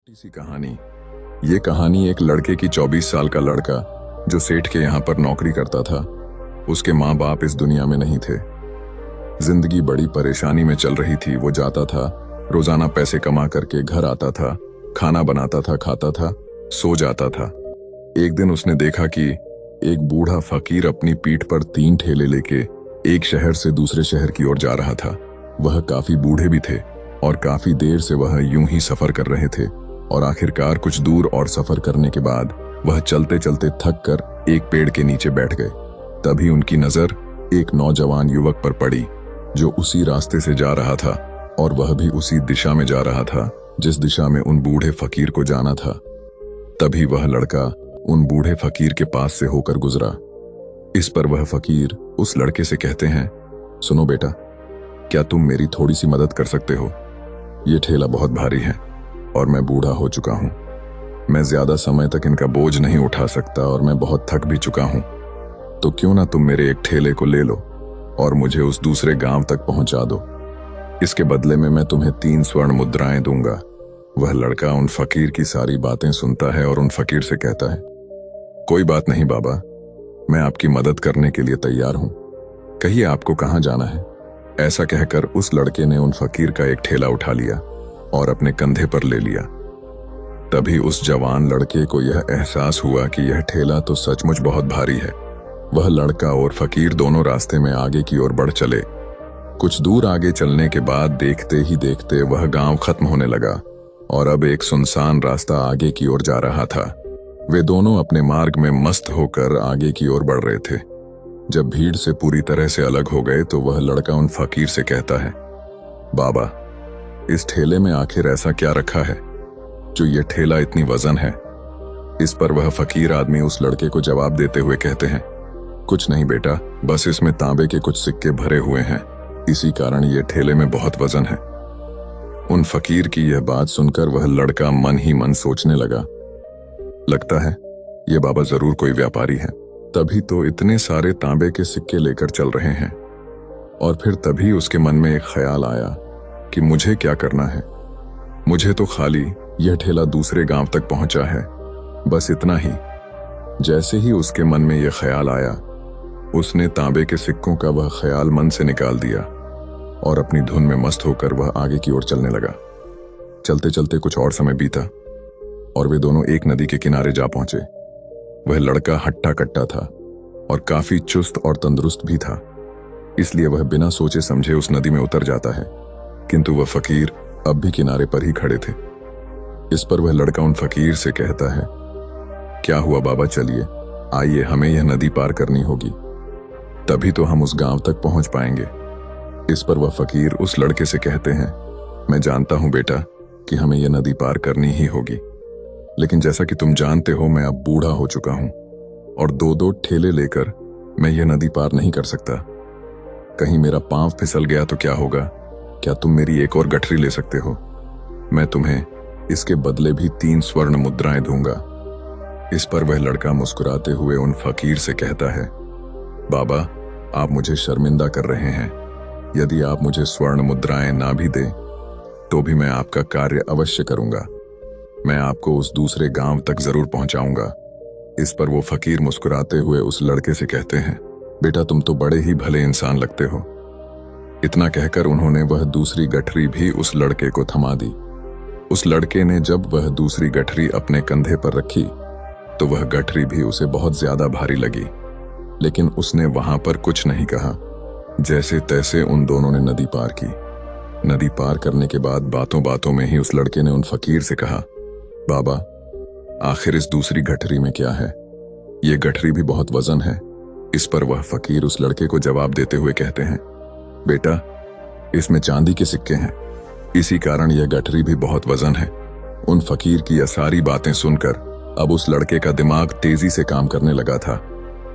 छोटी सी कहानी। ये कहानी एक लड़के की 24 साल का लड़का जो सेठ के यहाँ पर नौकरी करता था। उसके माँ बाप इस दुनिया में नहीं थे। जिंदगी बड़ी परेशानी में चल रही थी। वो जाता था, रोजाना पैसे कमा करके घर आता था, खाना बनाता था, खाता था, सो जाता था। एक दिन उसने देखा कि एक बूढ़ा फकीर अपनी पीठ पर 3 ठेले लेके एक शहर से दूसरे शहर की ओर जा रहा था। वह काफी बूढ़े भी थे और काफी देर से वह यूं ही सफर कर रहे थे और आखिरकार कुछ दूर और सफर करने के बाद वह चलते चलते थक कर एक पेड़ के नीचे बैठ गए। तभी उनकी नजर एक नौजवान युवक पर पड़ी जो उसी रास्ते से जा रहा था और वह भी उसी दिशा में जा रहा था जिस दिशा में उन बूढ़े फकीर को जाना था। तभी वह लड़का उन बूढ़े फकीर के पास से होकर गुजरा। इस पर वह फकीर उस लड़के से कहते हैं, सुनो बेटा, क्या तुम मेरी थोड़ी सी मदद कर सकते हो? ये ठेला बहुत भारी है और मैं बूढ़ा हो चुका हूं। मैं ज्यादा समय तक इनका बोझ नहीं उठा सकता और मैं बहुत थक भी चुका हूं। तो क्यों ना तुम मेरे एक ठेले को ले लो और मुझे उस दूसरे गांव तक पहुंचा दो। इसके बदले में मैं तुम्हें 3 स्वर्ण मुद्राएं दूंगा। वह लड़का उन फकीर की सारी बातें सुनता है और उन फकीर से कहता है, कोई बात नहीं बाबा, मैं आपकी मदद करने के लिए तैयार हूं। कहिए आपको कहां जाना है? ऐसा कहकर उस लड़के ने उन फकीर का एक ठेला उठा लिया और अपने कंधे पर ले लिया। तभी उस जवान लड़के को यह एहसास हुआ कि यह ठेला तो सचमुच बहुत भारी है। वह लड़का और फकीर दोनों रास्ते में आगे की ओर बढ़ चले। कुछ दूर आगे चलने के बाद देखते ही देखते वह गांव खत्म होने लगा और अब एक सुनसान रास्ता आगे की ओर जा रहा था। वे दोनों अपने मार्ग में मस्त होकर आगे की ओर बढ़ रहे थे। जब भीड़ से पूरी तरह से अलग हो गए तो वह लड़का उन फकीर से कहता है, बाबा, इस ठेले में आखिर ऐसा क्या रखा है जो ये ठेला इतनी वजन है? इस पर वह फकीर आदमी उस लड़के को जवाब देते हुए कहते हैं, कुछ नहीं बेटा, बस इसमें तांबे के कुछ सिक्के भरे हुए हैं, इसी कारण ये ठेले में बहुत वजन है। उन फकीर की यह बात सुनकर वह लड़का मन ही मन सोचने लगा, लगता है ये बाबा जरूर कोई व्यापारी है, तभी तो इतने सारे तांबे के सिक्के लेकर चल रहे हैं। और फिर तभी उसके मन में एक ख्याल आया कि मुझे क्या करना है। मुझे तो खाली यह ठेला दूसरे गांव तक पहुंचा है, बस इतना ही। जैसे ही उसके मन में यह ख्याल आया, उसने तांबे के सिक्कों का वह ख्याल मन से निकाल दिया और अपनी धुन में मस्त होकर वह आगे की ओर चलने लगा। चलते चलते कुछ और समय बीता और वे दोनों एक नदी के किनारे जा पहुंचे। वह लड़का हट्टा कट्टा था और काफी चुस्त और तंदुरुस्त भी था, इसलिए वह बिना सोचे समझे उस नदी में उतर जाता है। किंतु वह फकीर अब भी किनारे पर ही खड़े थे। इस पर वह लड़का उन फकीर से कहता है, क्या हुआ बाबा, चलिए आइए, हमें यह नदी पार करनी होगी, तभी तो हम उस गांव तक पहुंच पाएंगे। इस पर वह फकीर उस लड़के से कहते हैं, मैं जानता हूं बेटा कि हमें यह नदी पार करनी ही होगी, लेकिन जैसा कि तुम जानते हो मैं अब बूढ़ा हो चुका हूं और 2-2 ठेले लेकर मैं यह नदी पार नहीं कर सकता। कहीं मेरा पांव फिसल गया तो क्या होगा? क्या तुम मेरी एक और गठरी ले सकते हो? मैं तुम्हें इसके बदले भी 3 स्वर्ण मुद्राएं दूंगा। इस पर वह लड़का मुस्कुराते हुए उन फकीर से कहता है, बाबा, आप मुझे शर्मिंदा कर रहे हैं। यदि आप मुझे स्वर्ण मुद्राएं ना भी दें तो भी मैं आपका कार्य अवश्य करूंगा। मैं आपको उस दूसरे गांव तक जरूर पहुंचाऊंगा। इस पर वो फकीर मुस्कुराते हुए उस लड़के से कहते हैं, बेटा, तुम तो बड़े ही भले इंसान लगते हो। इतना कहकर उन्होंने वह दूसरी गठरी भी उस लड़के को थमा दी। उस लड़के ने जब वह दूसरी गठरी अपने कंधे पर रखी तो वह गठरी भी उसे बहुत ज्यादा भारी लगी, लेकिन उसने वहां पर कुछ नहीं कहा। जैसे तैसे उन दोनों ने नदी पार की। नदी पार करने के बाद बातों बातों में ही उस लड़के ने उन फकीर से कहा, बाबा, आखिर इस दूसरी गठरी में क्या है? ये गठरी भी बहुत वजन है। इस पर वह फकीर उस लड़के को जवाब देते हुए कहते हैं, बेटा, इसमें चांदी के सिक्के हैं, इसी कारण यह गठरी भी बहुत वजन है। उन फकीर की यह सारी बातें सुनकर अब उस लड़के का दिमाग तेजी से काम करने लगा था।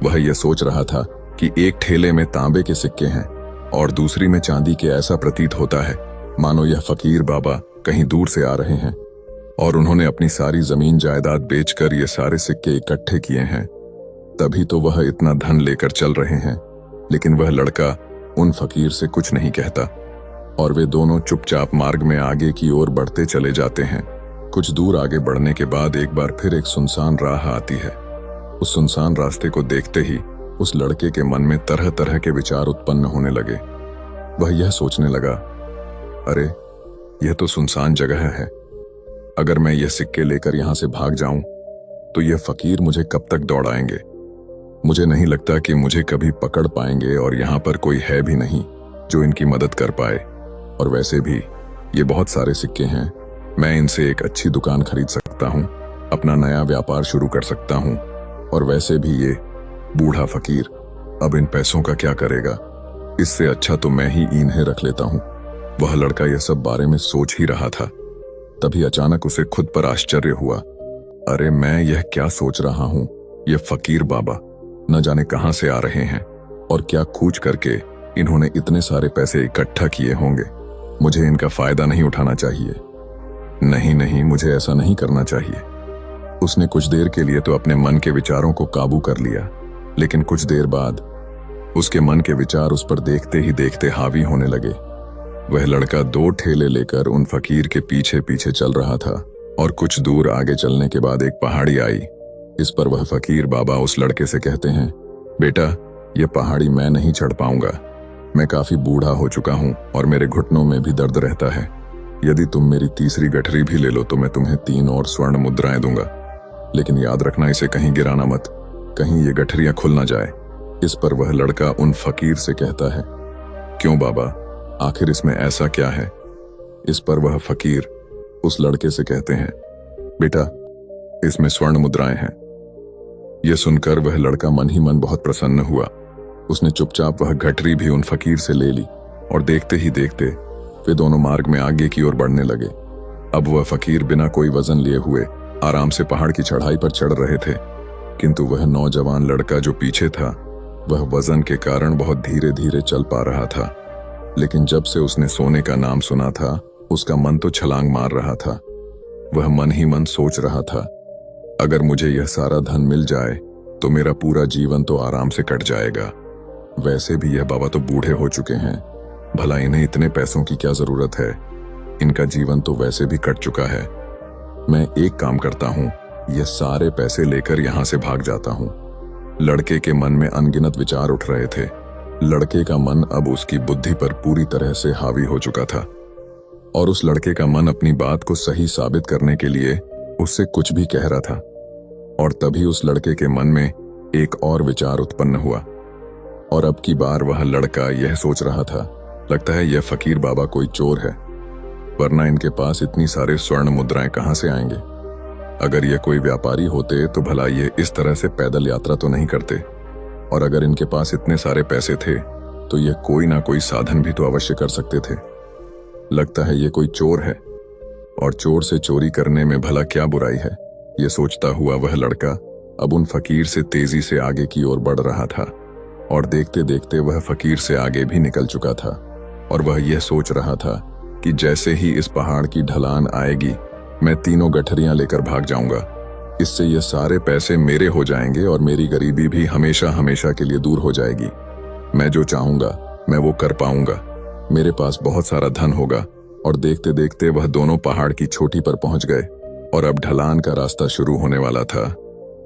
वह यह सोच रहा था कि एक ठेले में तांबे के सिक्के हैं और दूसरी में चांदी के। ऐसा प्रतीत होता है मानो यह फकीर बाबा कहीं दूर से आ रहे हैं और उन्होंने अपनी सारी जमीन जायदाद बेचकर ये सारे सिक्के इकट्ठे किए हैं, तभी तो वह इतना धन लेकर चल रहे हैं। लेकिन वह लड़का उन फकीर से कुछ नहीं कहता और वे दोनों चुपचाप मार्ग में आगे की ओर बढ़ते चले जाते हैं। कुछ दूर आगे बढ़ने के बाद एक बार फिर एक सुनसान राह आती है। उस सुनसान रास्ते को देखते ही उस लड़के के मन में तरह तरह के विचार उत्पन्न होने लगे। वह यह सोचने लगा, अरे यह तो सुनसान जगह है। अगर मैं यह सिक्के लेकर यहां से भाग जाऊं तो यह फकीर मुझे कब तक दौड़ाएंगे। मुझे नहीं लगता कि मुझे कभी पकड़ पाएंगे और यहां पर कोई है भी नहीं जो इनकी मदद कर पाए। और वैसे भी ये बहुत सारे सिक्के हैं, मैं इनसे एक अच्छी दुकान खरीद सकता हूं, अपना नया व्यापार शुरू कर सकता हूं। और वैसे भी ये बूढ़ा फकीर अब इन पैसों का क्या करेगा, इससे अच्छा तो मैं ही इन्हें रख लेता हूं। वह लड़का यह सब बारे में सोच ही रहा था, तभी अचानक उसे खुद पर आश्चर्य हुआ। अरे मैं यह क्या सोच रहा हूं, यह फकीर बाबा न जाने कहां से आ रहे हैं और क्या खूच करके इन्होंने इतने सारे पैसे इकट्ठा किए होंगे। मुझे इनका फायदा नहीं उठाना चाहिए। नहीं नहीं, मुझे ऐसा नहीं करना चाहिए। उसने कुछ देर के लिए तो अपने मन के विचारों को काबू कर लिया, लेकिन कुछ देर बाद उसके मन के विचार उस पर देखते ही देखते हावी होने लगे। वह लड़का 2 ठेले लेकर उन फकीर के पीछे पीछे चल रहा था और कुछ दूर आगे चलने के बाद एक पहाड़ी आई। इस पर वह फकीर बाबा उस लड़के से कहते हैं, बेटा यह पहाड़ी मैं नहीं चढ़ पाऊंगा। मैं काफी बूढ़ा हो चुका हूं और मेरे घुटनों में भी दर्द रहता है। यदि तुम मेरी तीसरी गठरी भी ले लो तो मैं तुम्हें 3 और स्वर्ण मुद्राएं दूंगा, लेकिन याद रखना इसे कहीं गिराना मत, कहीं ये गठरियां खुल ना जाए। इस पर वह लड़का उन फकीर से कहता है, क्यों बाबा, आखिर इसमें ऐसा क्या है। इस पर वह फकीर उस लड़के से कहते हैं, बेटा इसमें स्वर्ण मुद्राएं हैं। यह सुनकर वह लड़का मन ही मन बहुत प्रसन्न हुआ। उसने चुपचाप वह गठरी भी उन फकीर से ले ली और देखते ही देखते वे दोनों मार्ग में आगे की ओर बढ़ने लगे। अब वह फकीर बिना कोई वजन लिए हुए आराम से पहाड़ की चढ़ाई पर चढ़ रहे थे, किंतु वह नौजवान लड़का जो पीछे था वह वजन के कारण बहुत धीरे धीरे चल पा रहा था। लेकिन जब से उसने सोने का नाम सुना था उसका मन तो छलांग मार रहा था। वह मन ही मन सोच रहा था, अगर मुझे यह सारा धन मिल जाए तो मेरा पूरा जीवन तो आराम से कट जाएगा। वैसे भी यह बाबा तो बूढ़े हो चुके हैं, भला इन्हें इतने पैसों की क्या जरूरत है। इनका जीवन तो वैसे भी कट चुका है। मैं एक काम करता हूं, यह सारे पैसे लेकर यहां से भाग जाता हूं। लड़के के मन में अनगिनत विचार उठ रहे थे। लड़के का मन अब उसकी बुद्धि पर पूरी तरह से हावी हो चुका था और उस लड़के का मन अपनी बात को सही साबित करने के लिए उससे कुछ भी कह रहा था। और तभी उस लड़के के मन में एक और विचार उत्पन्न हुआ और अब की बार वह लड़का यह सोच रहा था, लगता है यह फकीर बाबा कोई चोर है, वरना इनके पास इतनी सारे स्वर्ण मुद्राएं कहां से आएंगे। अगर ये कोई व्यापारी होते तो भला ये इस तरह से पैदल यात्रा तो नहीं करते, और अगर इनके पास इतने सारे पैसे थे तो ये कोई ना कोई साधन भी तो अवश्य कर सकते थे। लगता है ये कोई चोर है और चोर से चोरी करने में भला क्या बुराई है। ये सोचता हुआ वह लड़का अब उन फकीर से तेजी से आगे की ओर बढ़ रहा था और देखते देखते वह फकीर से आगे भी निकल चुका था। और वह यह सोच रहा था कि जैसे ही इस पहाड़ की ढलान आएगी मैं 3 गठरियां लेकर भाग जाऊंगा। इससे ये सारे पैसे मेरे हो जाएंगे और मेरी गरीबी भी हमेशा हमेशा के लिए दूर हो जाएगी। मैं जो चाहूंगा मैं वो कर पाऊंगा। मेरे पास बहुत सारा धन होगा। और देखते देखते वह दोनों पहाड़ की चोटी पर पहुंच गए और अब ढलान का रास्ता शुरू होने वाला था।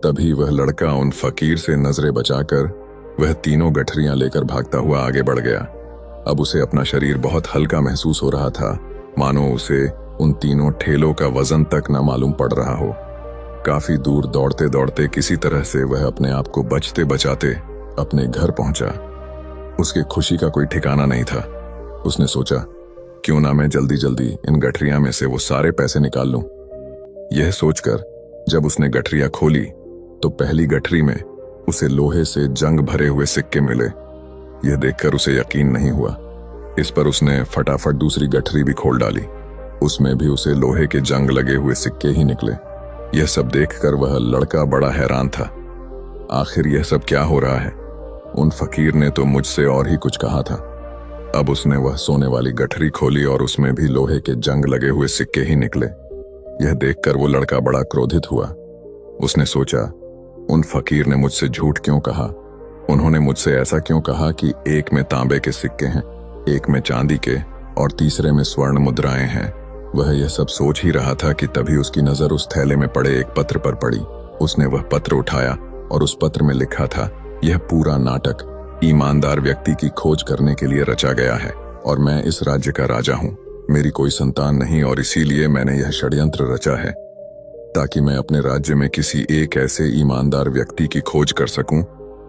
तभी वह लड़का उन फकीर से नजरें बचाकर वह 3 गठरियां लेकर भागता हुआ आगे बढ़ गया। अब उसे अपना शरीर बहुत हल्का महसूस हो रहा था, मानो उसे उन 3 ठेलों का वजन तक न मालूम पड़ रहा हो। काफी दूर दौड़ते दौड़ते किसी तरह से वह अपने आप को बचते बचाते अपने घर पहुंचा। उसकी खुशी का कोई ठिकाना नहीं था। उसने सोचा, क्यों ना मैं जल्दी जल्दी इन गठरियां में से वो सारे पैसे निकाल लूं। यह सोचकर जब उसने गठरियां खोली तो पहली गठरी में उसे लोहे से जंग भरे हुए सिक्के मिले। यह देखकर उसे यकीन नहीं हुआ। इस पर उसने फटाफट दूसरी गठरी भी खोल डाली। उसमें भी उसे लोहे के जंग लगे हुए सिक्के ही निकले। यह सब देखकर वह लड़का बड़ा हैरान था। आखिर यह सब क्या हो रहा है। उन फकीर ने तो मुझसे और ही कुछ कहा था। अब उसने वह सोने वाली गठरी खोली और उसमें भी लोहे के जंग लगे हुए सिक्के ही निकले। यह देखकर वो लड़का बड़ा क्रोधित हुआ। उसने सोचा, उन फकीर ने मुझसे झूठ क्यों कहा। उन्होंने मुझसे ऐसा क्यों कहा कि एक में तांबे के सिक्के हैं, एक में चांदी के और तीसरे में स्वर्ण मुद्राएं हैं। वह यह सब सोच ही रहा था कि तभी उसकी नजर उस थैले में पड़े एक पत्र पर पड़ी। उसने वह पत्र उठाया और उस पत्र में लिखा था, यह पूरा नाटक ईमानदार व्यक्ति की खोज करने के लिए रचा गया है और मैं इस राज्य का राजा हूं। मेरी कोई संतान नहीं और इसीलिए मैंने यह षड्यंत्र रचा है ताकि मैं अपने राज्य में किसी एक ऐसे ईमानदार व्यक्ति की खोज कर सकूं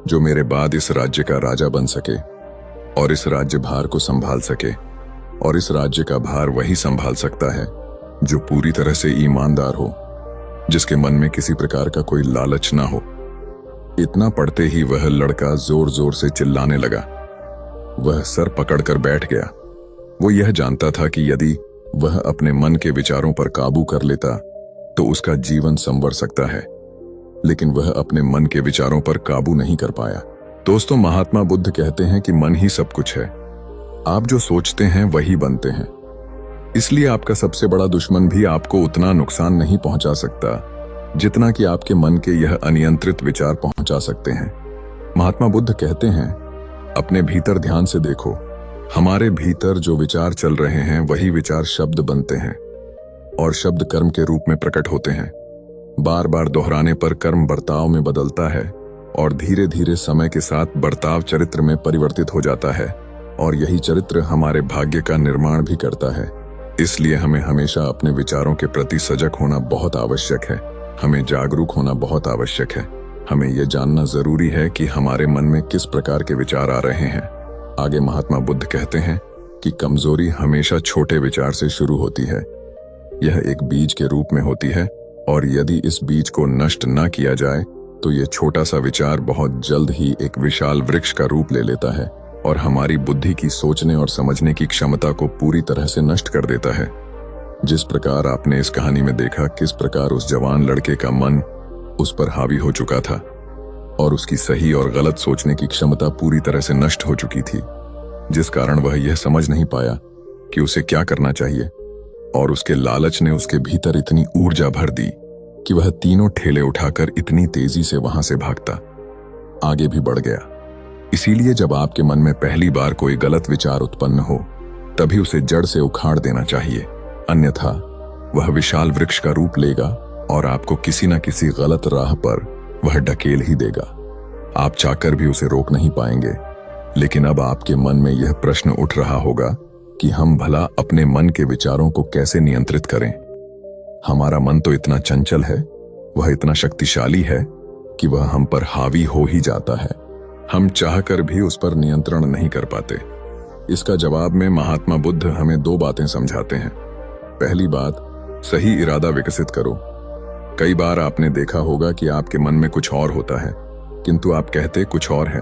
जो मेरे बाद इस राज्य का राजा बन सके और इस राज्य भार को संभाल सके। और इस राज्य का भार वही संभाल सकता है जो पूरी तरह से ईमानदार हो, जिसके मन में किसी प्रकार का कोई लालच ना हो। इतना पढ़ते ही वह लड़का जोर जोर से चिल्लाने लगा। वह सर पकड़कर बैठ गया। वो यह जानता था कि यदि वह अपने मन के विचारों पर काबू कर लेता तो उसका जीवन संवर सकता है, लेकिन वह अपने मन के विचारों पर काबू नहीं कर पाया। दोस्तों, महात्मा बुद्ध कहते हैं कि मन ही सब कुछ है। आप जो सोचते हैं वही बनते हैं। इसलिए आपका सबसे बड़ा दुश्मन भी आपको उतना नुकसान नहीं पहुंचा सकता जितना कि आपके मन के यह अनियंत्रित विचार पहुंचा सकते हैं। महात्मा बुद्ध कहते हैं, अपने भीतर ध्यान से देखो। हमारे भीतर जो विचार चल रहे हैं वही विचार शब्द बनते हैं और शब्द कर्म के रूप में प्रकट होते हैं। बार बार दोहराने पर कर्म बर्ताव में बदलता है और धीरे धीरे समय के साथ बर्ताव चरित्र में परिवर्तित हो जाता है और यही चरित्र हमारे भाग्य का निर्माण भी करता है। इसलिए हमें हमेशा अपने विचारों के प्रति सजग होना बहुत आवश्यक है। हमें जागरूक होना बहुत आवश्यक है। हमें यह जानना जरूरी है कि हमारे मन में किस प्रकार के विचार आ रहे हैं। आगे महात्मा बुद्ध कहते हैं कि कमजोरी हमेशा छोटे विचार से शुरू होती है। यह एक बीज के रूप में होती है और यदि इस बीज को नष्ट न किया जाए तो यह छोटा सा विचार बहुत जल्द ही एक विशाल वृक्ष का रूप ले लेता है और हमारी बुद्धि की सोचने और समझने की क्षमता को पूरी तरह से नष्ट कर देता है। जिस प्रकार आपने इस कहानी में देखा किस प्रकार उस जवान लड़के का मन उस पर हावी हो चुका था और उसकी सही और गलत सोचने की क्षमता पूरी तरह से नष्ट हो चुकी थी, जिस कारण वह यह समझ नहीं पाया कि उसे क्या करना चाहिए और उसके लालच ने उसके भीतर इतनी ऊर्जा भर दी कि वह तीनों ठेले उठाकर इतनी तेजी से वहां से भागता आगे भी बढ़ गया। इसीलिए जब आपके मन में पहली बार कोई गलत विचार उत्पन्न हो तभी उसे जड़ से उखाड़ देना चाहिए, अन्यथा वह विशाल वृक्ष का रूप लेगा और आपको किसी न किसी गलत राह पर वह ढकेल ही देगा। आप चाहकर भी उसे रोक नहीं पाएंगे। लेकिन अब आपके मन में यह प्रश्न उठ रहा होगा कि हम भला अपने मन के विचारों को कैसे नियंत्रित करें। हमारा मन तो इतना चंचल है, वह इतना शक्तिशाली है कि वह हम पर हावी हो ही जाता है। हम चाहकर भी उस पर नियंत्रण नहीं कर पाते। इसका जवाब में महात्मा बुद्ध हमें दो बातें समझाते हैं। पहली बात, सही इरादा विकसित करो। कई बार आपने देखा होगा कि आपके मन में कुछ और होता है किंतु आप कहते कुछ और है,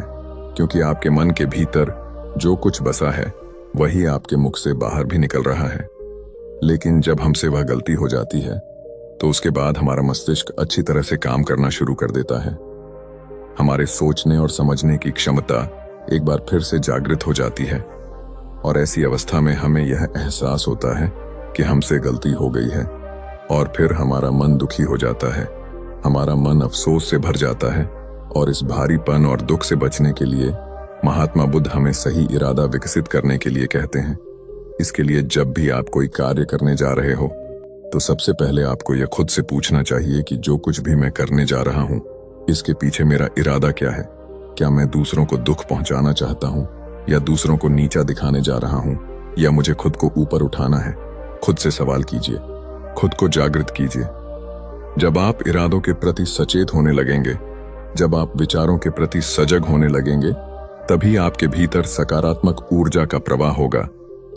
क्योंकि आपके मन के भीतर जो कुछ बसा है वही आपके मुख से बाहर भी निकल रहा है। लेकिन जब हमसे वह गलती हो जाती है तो उसके बाद हमारा मस्तिष्क अच्छी तरह से काम करना शुरू कर देता है। हमारे सोचने और समझने की क्षमता एक बार फिर से जागृत हो जाती है और ऐसी अवस्था में हमें यह एहसास होता है कि हमसे गलती हो गई है और फिर हमारा मन दुखी हो जाता है। हमारा मन अफसोस से भर जाता है और इस भारीपन और दुख से बचने के लिए महात्मा बुद्ध हमें सही इरादा विकसित करने के लिए कहते हैं। इसके लिए जब भी आप कोई कार्य करने जा रहे हो तो सबसे पहले आपको यह खुद से पूछना चाहिए कि जो कुछ भी मैं करने जा रहा हूं इसके पीछे मेरा इरादा क्या है। क्या मैं दूसरों को दुख पहुंचाना चाहता हूं या दूसरों को नीचा दिखाने जा रहा हूं या मुझे खुद को ऊपर उठाना है। खुद से सवाल कीजिए, खुद को जागृत कीजिए। जब आप इरादों के प्रति सचेत होने लगेंगे, जब आप विचारों के प्रति सजग होने लगेंगे, तभी आपके भीतर सकारात्मक ऊर्जा का प्रवाह होगा।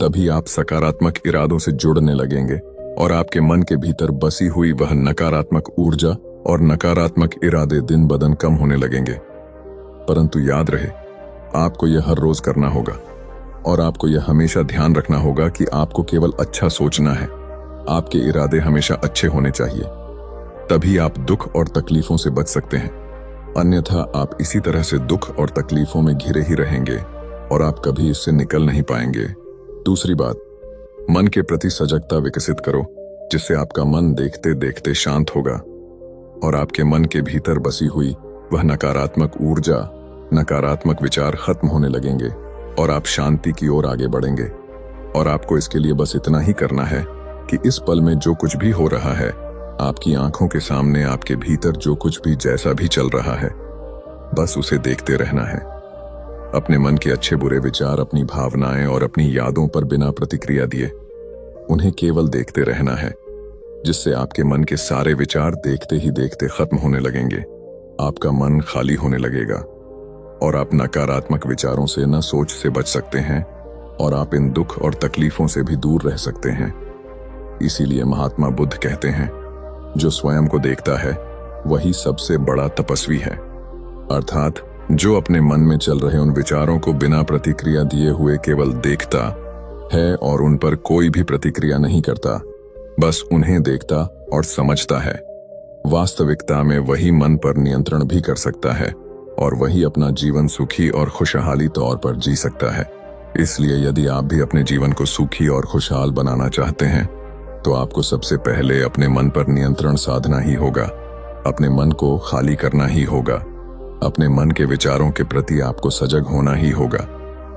तभी आप सकारात्मक इरादों से जुड़ने लगेंगे और आपके मन के भीतर बसी हुई वह नकारात्मक ऊर्जा और नकारात्मक इरादे दिन ब दिन कम होने लगेंगे। परंतु याद रहे, आपको यह हर रोज करना होगा और आपको यह हमेशा ध्यान रखना होगा कि आपको केवल अच्छा सोचना है। आपके इरादे हमेशा अच्छे होने चाहिए, तभी आप दुख और तकलीफों से बच सकते हैं। अन्यथा आप इसी तरह से दुख और तकलीफों में घिरे ही रहेंगे और आप कभी इससे निकल नहीं पाएंगे। दूसरी बात, मन के प्रति सजगता विकसित करो, जिससे आपका मन देखते देखते शांत होगा और आपके मन के भीतर बसी हुई वह नकारात्मक ऊर्जा, नकारात्मक विचार खत्म होने लगेंगे और आप शांति की ओर आगे बढ़ेंगे। और आपको इसके लिए बस इतना ही करना है कि इस पल में जो कुछ भी हो रहा है, आपकी आंखों के सामने आपके भीतर जो कुछ भी जैसा भी चल रहा है, बस उसे देखते रहना है। अपने मन के अच्छे बुरे विचार, अपनी भावनाएं और अपनी यादों पर बिना प्रतिक्रिया दिए उन्हें केवल देखते रहना है, जिससे आपके मन के सारे विचार देखते ही देखते खत्म होने लगेंगे। आपका मन खाली होने लगेगा और आप नकारात्मक विचारों से, न सोच से बच सकते हैं और आप इन दुख और तकलीफों से भी दूर रह सकते हैं। इसीलिए महात्मा बुद्ध कहते हैं, जो स्वयं को देखता है वही सबसे बड़ा तपस्वी है। अर्थात जो अपने मन में चल रहे उन विचारों को बिना प्रतिक्रिया दिए हुए केवल देखता है और उन पर कोई भी प्रतिक्रिया नहीं करता, बस उन्हें देखता और समझता है, वास्तविकता में वही मन पर नियंत्रण भी कर सकता है और वही अपना जीवन सुखी और खुशहाली तौर पर जी सकता है। इसलिए यदि आप भी अपने जीवन को सुखी और खुशहाल बनाना चाहते हैं, तो आपको सबसे पहले अपने मन पर नियंत्रण साधना ही होगा। अपने मन को खाली करना ही होगा। अपने मन के विचारों के प्रति आपको सजग होना ही होगा।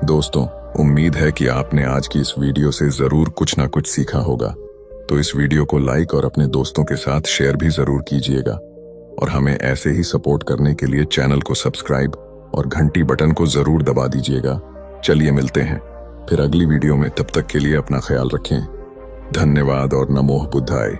दोस्तों, उम्मीद है कि आपने आज की इस वीडियो से जरूर कुछ ना कुछ सीखा होगा। तो इस वीडियो को लाइक और अपने दोस्तों के साथ शेयर भी जरूर कीजिएगा और हमें ऐसे ही सपोर्ट करने के लिए चैनल को सब्सक्राइब और घंटी बटन को जरूर दबा दीजिएगा। चलिए मिलते हैं फिर अगली वीडियो में। तब तक के लिए अपना ख्याल रखें। धन्यवाद और नमो बुद्धाय।